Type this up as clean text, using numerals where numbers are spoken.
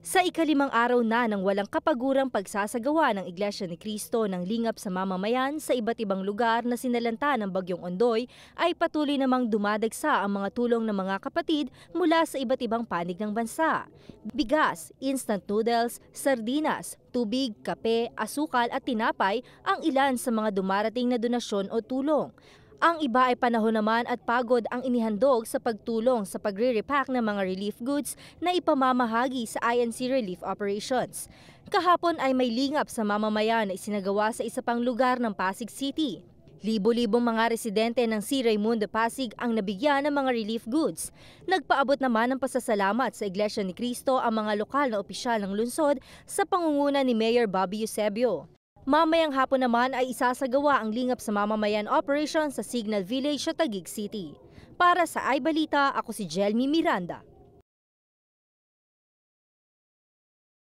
Sa ikalimang araw na ng walang kapagurang pagsasagawa ng Iglesia ni Cristo ng lingap sa mamamayan sa iba't ibang lugar na sinalanta ng Bagyong Ondoy, ay patuloy namang dumadagsa ang mga tulong ng mga kapatid mula sa iba't ibang panig ng bansa. Bigas, instant noodles, sardinas, tubig, kape, asukal at tinapay ang ilan sa mga dumarating na donasyon o tulong. Ang iba ay panahon naman at pagod ang inihandog sa pagtulong sa pagre-repack ng mga relief goods na ipamamahagi sa INC Relief Operations. Kahapon ay may lingap sa mamamayan na isinagawa sa isa pang lugar ng Pasig City. Libo-libong mga residente ng C. Raimundo Pasig ang nabigyan ng mga relief goods. Nagpaabot naman ng pasasalamat sa Iglesia ni Cristo ang mga lokal na opisyal ng lungsod sa pangunguna ni Mayor Bobby Eusebio. Mamayang hapon naman ay isasagawa ang lingap sa mamamayan operation sa Signal Village sa Taguig City. Para sa iBalita, ako si Jelmy Miranda.